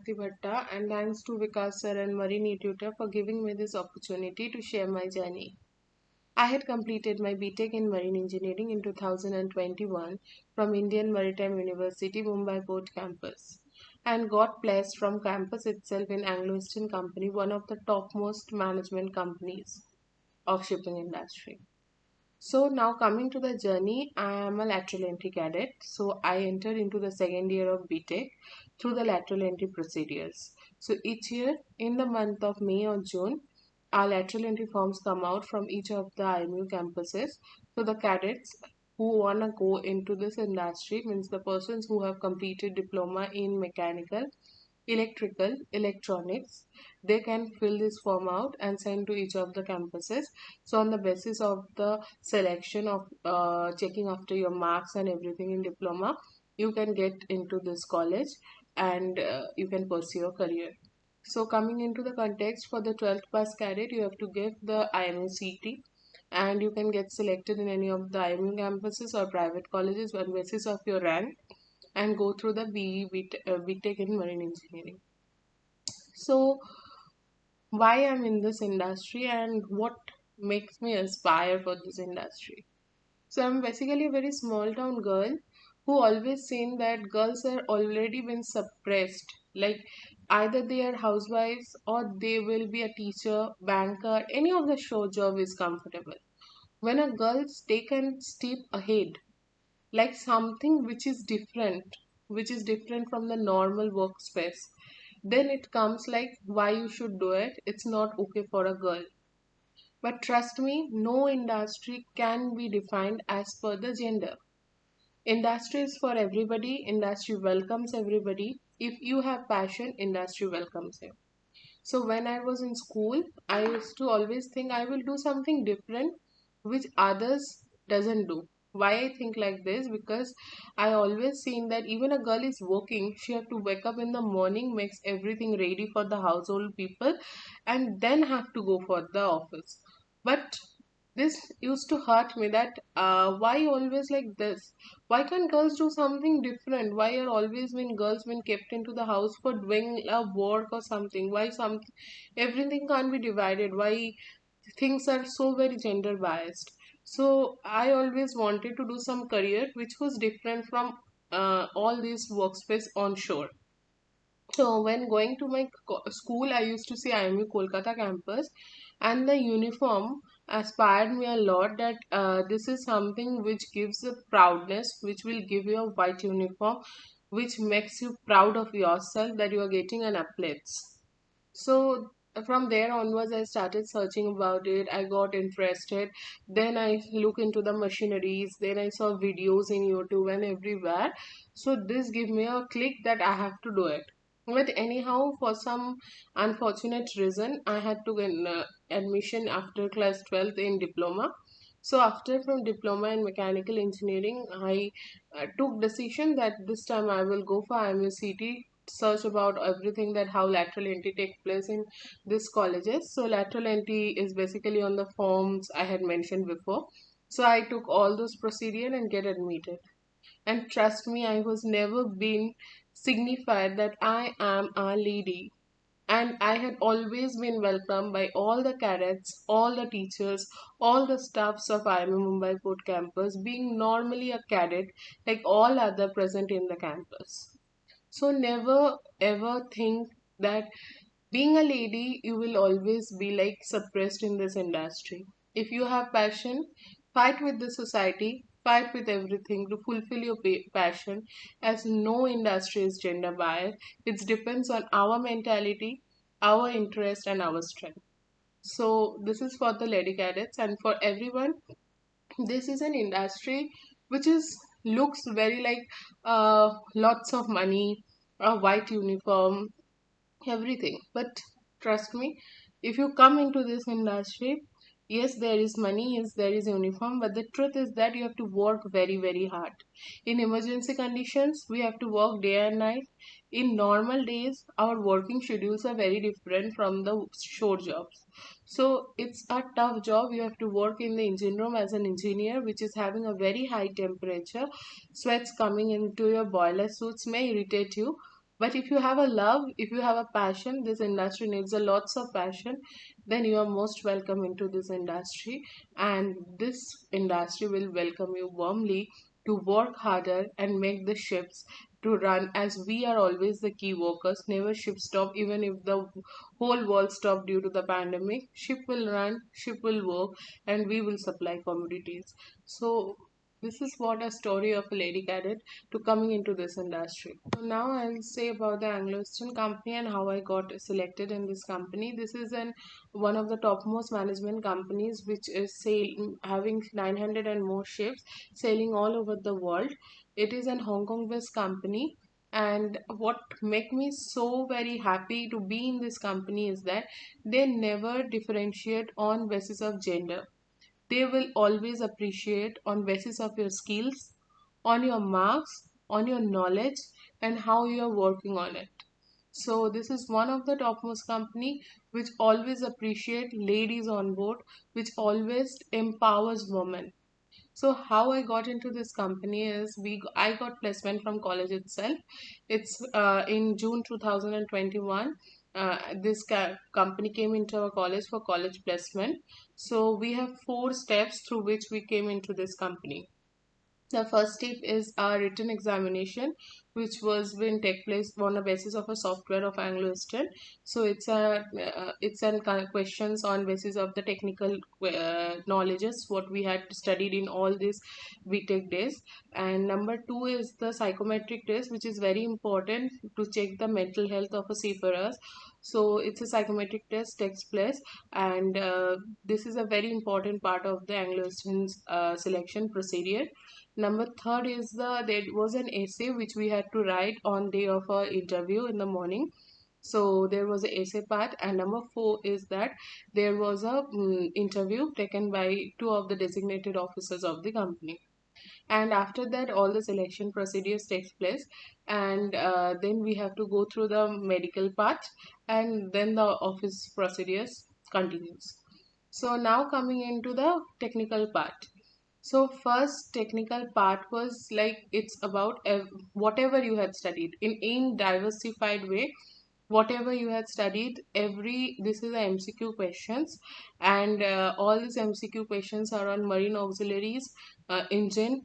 Shakti Bhatta, and thanks to Vikas sir and Marine Etutor for giving me this opportunity to share my journey. I had completed my BTech in Marine Engineering in 2021 from Indian Maritime University, Mumbai Port campus, and got placed from campus itself in Anglo Company, one of the topmost management companies of shipping industry. So now coming to the journey, I am a lateral entry cadet. So I entered into the second year of BTech through the lateral entry procedures. So each year in the month of May or June, our lateral entry forms come out from each of the IMU campuses. So the cadets who want to go into this industry, means the persons who have completed diploma in mechanical, electrical, electronics, they can fill this form out and send to each of the campuses. So on the basis of the selection of checking after your marks and everything in diploma, you can get into this college and you can pursue your career. So coming into the context, for the 12th pass cadet, you have to give the IMU CT and you can get selected in any of the IMU campuses or private colleges on basis of your rank and go through the BTech in Marine Engineering. So, why I'm in this industry and what makes me aspire for this industry? So, I'm basically a very small town girl who always seen that girls are already been suppressed. Like either they are housewives or they will be a teacher, banker, any of the show job is comfortable. When a girl's taken step ahead, like something which is different from the normal workspace, then it comes like why you should do it, it's not okay for a girl. But trust me, no industry can be defined as per the gender. Industry is for everybody, industry welcomes everybody. If you have passion, industry welcomes you. So when I was in school, I used to always think I will do something different which others doesn't do. Why I think like this? Because I always seen that even a girl is working, she have to wake up in the morning, makes everything ready for the household people, and then have to go for the office. But this used to hurt me that why always like this? Why can't girls do something different? Why are always when girls been kept into the house for doing a work or something? Why some everything can't be divided? Why things are so very gender biased? So I always wanted to do some career which was different from all these workspace onshore. So when going to my school, I used to see IMU Kolkata campus, and the uniform inspired me a lot. That this is something which gives a proudness, which will give you a white uniform, which makes you proud of yourself that you are getting an applets. So from there onwards, I started searching about it. I got interested. Then I look into the machineries. Then I saw videos in YouTube and everywhere. So this gave me a click that I have to do it. But anyhow, for some unfortunate reason, I had to get admission after class 12th in diploma. So after from diploma in mechanical engineering, I took decision that this time I will go for IMUCT, search about everything that how lateral entry take place in these colleges. So lateral entry is basically on the forms I had mentioned before. So I took all those procedure and get admitted. And trust me, I was never been signified that I am a lady. And I had always been welcomed by all the cadets, all the teachers, all the staffs of IMA Mumbai Port campus, being normally a cadet like all other present in the campus. So never ever think that being a lady you will always be like suppressed in this industry. If you have passion, fight with the society, fight with everything to fulfill your passion, as no industry is gender biased. It depends on our mentality, our interest and our strength. So this is for the lady cadets, and for everyone, this is an industry which is looks very like lots of money, a white uniform, everything. But trust me, if you come into this industry, yes, there is money, yes, there is uniform, but the truth is that you have to work very, very hard. In emergency conditions, we have to work day and night. In normal days, our working schedules are very different from the shore jobs. So it's a tough job. You have to work in the engine room as an engineer, which is having a very high temperature. Sweats coming into your boiler suits may irritate you, But if you have a love, if you have a passion, this industry needs a lots of passion, then you are most welcome into this industry, and this industry will welcome you warmly to work harder and make the ships to run, as we are always the key workers. Never ship stop, even if the whole world stop due to the pandemic. Ship will run, ship will work, and we will supply commodities. So this is what a story of a lady cadet to coming into this industry. So now I'll say about the Anglo company and how I got selected in this company. This is one of the topmost management companies which is having 900 and more ships sailing all over the world. It is an Hong Kong based company, and what make me so very happy to be in this company is that they never differentiate on basis of gender. They will always appreciate on basis of your skills, on your marks, on your knowledge, and how you are working on it. So this is one of the topmost company which always appreciate ladies on board, which always empowers women. So how I got into this company is I got placement from college itself. It's in June 2021. This company came into our college for college placement. So we have four steps through which we came into this company. The first step is our written examination, which was been take place on the basis of a software of Anglo. So it's an kind of questions on basis of the technical knowledges what we had studied in all these BTech days. And number two is the psychometric test, which is very important to check the mental health of a seafarers. So it's a psychometric test takes place, and this is a very important part of the Anglo selection procedure. Number third is there was an essay which we had to write on day of our interview in the morning. So there was a essay part, and number four is that there was a interview taken by two of the designated officers of the company. And after that, all the selection procedures takes place, and then we have to go through the medical part, and then the office procedures continues. So now coming into the technical part. So first technical part was like it's about whatever you had studied in diversified way. Whatever you had studied, every this is a MCQ questions, and all these MCQ questions are on marine auxiliaries, engine,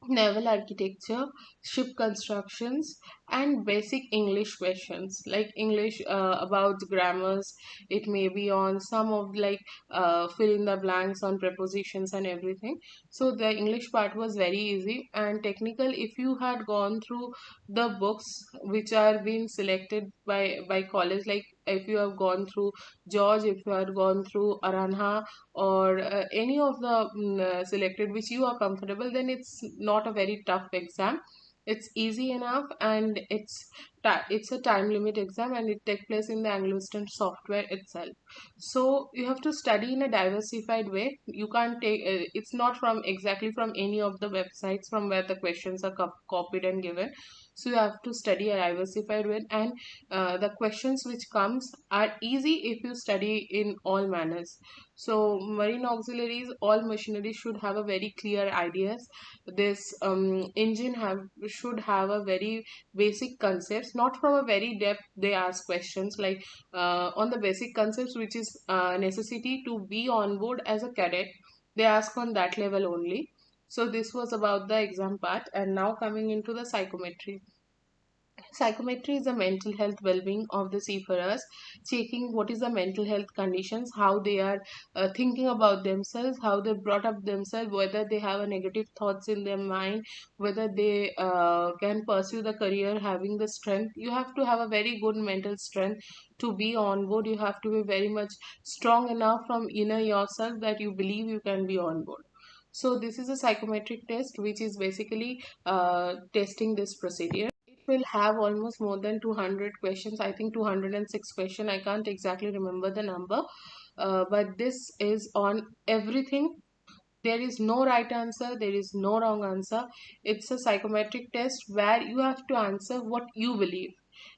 naval architecture, ship constructions, and basic English questions like English about grammars. It may be on some of like fill in the blanks on prepositions and everything. So the English part was very easy, and technical, if you had gone through the books which are being selected by college, like if you have gone through George, if you had gone through Aranha, or any of the selected which you are comfortable, then it's not a very tough exam. It's easy enough, and it's a time limit exam, and it takes place in the Anglo software itself. So you have to study in a diversified way. You can't take it's not from exactly from any of the websites from where the questions are copied and given. So you have to study a diversified way, and the questions which comes are easy if you study in all manners. So marine auxiliaries, all machinery should have a very clear ideas. This engine have should have a very basic concepts, not from a very depth. They ask questions like on the basic concepts, which is necessity to be on board as a cadet. They ask on that level only. So this was about the exam part, and now coming into the psychometry. Psychometry is the mental health well-being of the seafarers, checking what is the mental health conditions, how they are thinking about themselves, how they brought up themselves, whether they have a negative thoughts in their mind, whether they can pursue the career having the strength. You have to have a very good mental strength to be on board. You have to be very much strong enough from inner yourself that you believe you can be on board. So this is a psychometric test which is basically testing this procedure. It will have almost more than 200 questions. I think 206 question. I can't exactly remember the number. But this is on everything. There is no right answer. There is no wrong answer. It's a psychometric test where you have to answer what you believe.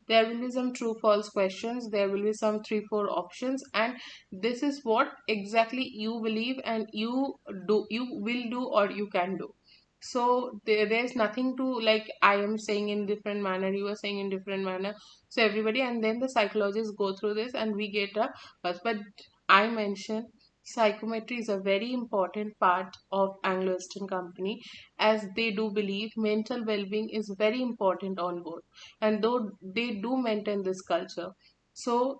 There will be some true false questions. There will be some 3 4 options, and this is what exactly you believe and you will do or you can do. So there's nothing to, like, I am saying in different manner, you are saying in different manner, so everybody, and then the psychologists go through this and we get a buzz. But I mentioned psychometry is a very important part of Anglo-Eastern company, as they do believe mental well-being is very important on board, and though they do maintain this culture. So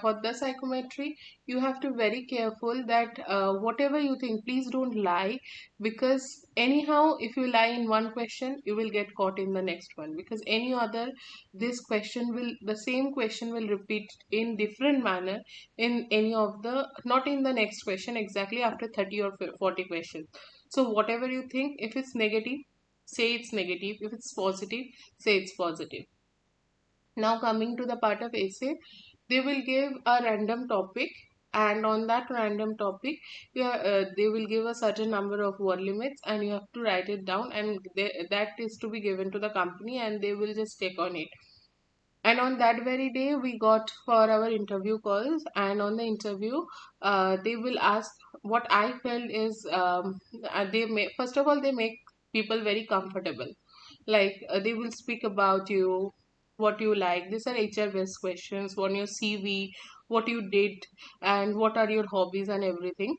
for the psychometry, you have to very careful that whatever you think, please don't lie, because anyhow if you lie in one question you will get caught in the next one, because any other, this question will, the same question will repeat in different manner in any of the, not in the next question exactly, after 30 or 40 questions. So whatever you think, if it's negative, say it's negative, if it's positive, say it's positive. Now coming to the part of essay, they will give a random topic, and on that random topic they will give a certain number of word limits and you have to write it down, and that is to be given to the company and they will just take on it. And on that very day we got for our interview calls, and on the interview they will ask, what I felt is they may, first of all they make people very comfortable, like they will speak about you, what you like. These are HR based questions on your CV, what you did, and what are your hobbies and everything.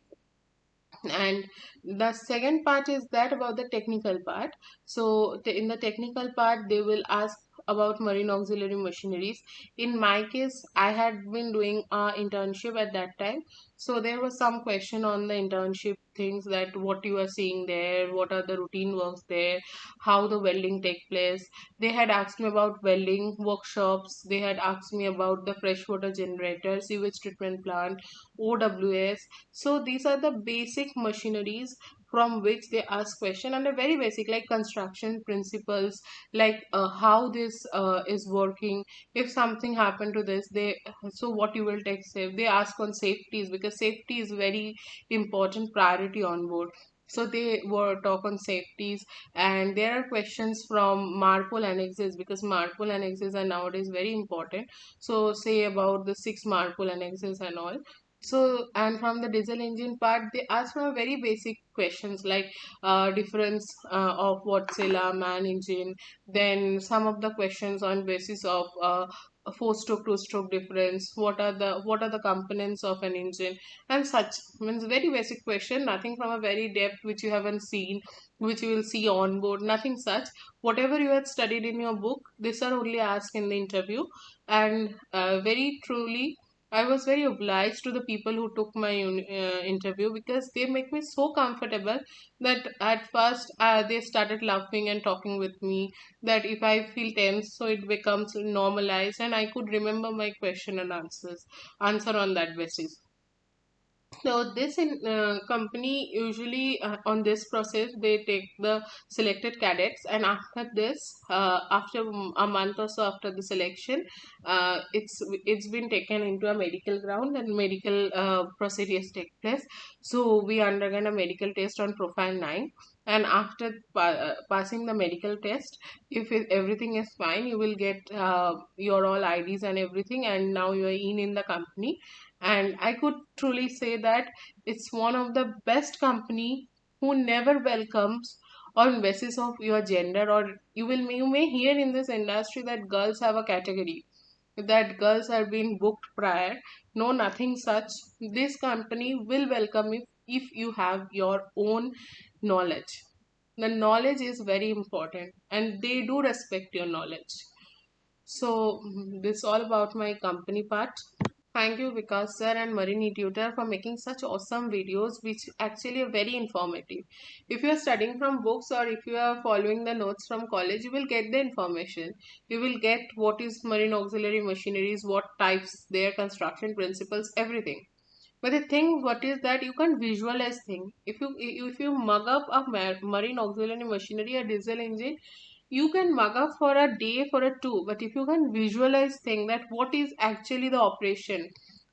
And the second part is that about the technical part. So in the technical part they will ask about marine auxiliary machineries. In my case, I had been doing a internship at that time, so there was some question on the internship things, that what you are seeing there, what are the routine works there, how the welding take place. They had asked me about welding workshops, they had asked me about the freshwater generator, sewage treatment plant, OWS. So these are the basic machineries from which they ask question, and a very basic like construction principles, like how this is working. If something happened to this, they, so what you will take safe. They ask on safeties, because safety is very important priority on board. So they were talk on safeties, and there are questions from Marpol annexes, because Marpol annexes are nowadays very important. So say about the 6 Marpol annexes and all. So, and from the diesel engine part, they ask for very basic questions like difference of Wärtsilä man engine, then some of the questions on basis of a 4-stroke, 2-stroke difference, what are the components of an engine, and such. Means very basic question, nothing from a very depth which you haven't seen, which you will see on board, nothing such. Whatever you had studied in your book, these are only asked in the interview. And very truly, I was very obliged to the people who took my interview, because they make me so comfortable that at first they started laughing and talking with me. That if I feel tense, so it becomes normalized, and I could remember my question and answer on that basis. So this company usually on this process they take the selected cadets, and after this, after a month or so after the selection, it's been taken into a medical ground, and medical procedures take place. So we undergone a medical test on profile 9, and after passing the medical test, if everything is fine, you will get your all IDs and everything, and now you are in the company. And I could truly say that it's one of the best company who never welcomes on basis of your gender, or you may hear in this industry that girls have a category, that girls are being booked prior. No, nothing such. This company will welcome if you have your own knowledge. The knowledge is very important, and they do respect your knowledge. So this all about my company part. Thank you, Vikas sir and Marine Etutor, for making such awesome videos, which actually are very informative. If you are studying from books, or if you are following the notes from college, you will get the information. You will get what is marine auxiliary machineries, what types, their construction principles, everything. But the thing, what is that you can visualize thing. If you mug up a marine auxiliary machinery, a diesel engine, you can mug up for a day, for a two. But if you can visualize thing, that what is actually the operation,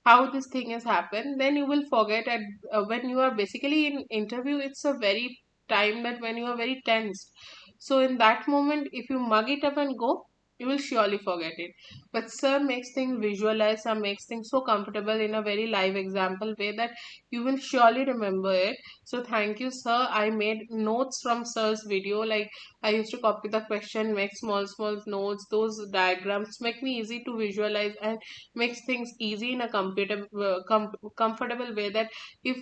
how this thing has happened, then you will forget. At when you are basically in interview, it's a very time that when you are very tensed. So in that moment, if you mug it up and go, you will surely forget it. But sir makes things visualize, sir makes things so comfortable in a very live example way that you will surely remember it. So thank you, sir. I made notes from sir's video. Like, I used to copy the question, make small notes. Those diagrams make me easy to visualize and makes things easy in a comfortable way, that if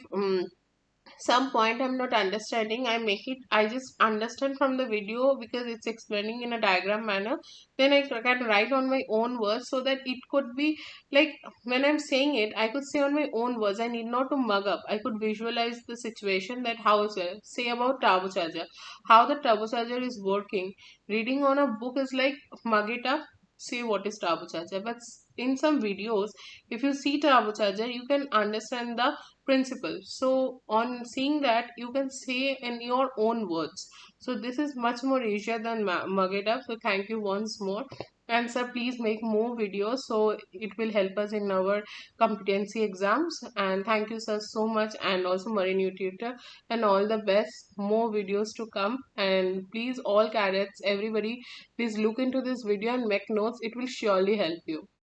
some point I'm not understanding, I just understand from the video because it's explaining in a diagram manner. Then I can write on my own words, so that it could be like, when I'm saying it, I could say on my own words. I need not to mug up. I could visualize the situation, that how, say about turbocharger, how the turbocharger is working. Reading on a book is like, mug it up, say what is turbocharger. But in some videos, if you see turbocharger, you can understand the principle. So on seeing that, you can say in your own words. So this is much more easier than mug it up. So thank you once more. And sir, please make more videos, so it will help us in our competency exams. And thank you, sir, so much. And also Marine Etutor, and all the best. More videos to come. And please, all cadets, everybody, please look into this video and make notes. It will surely help you.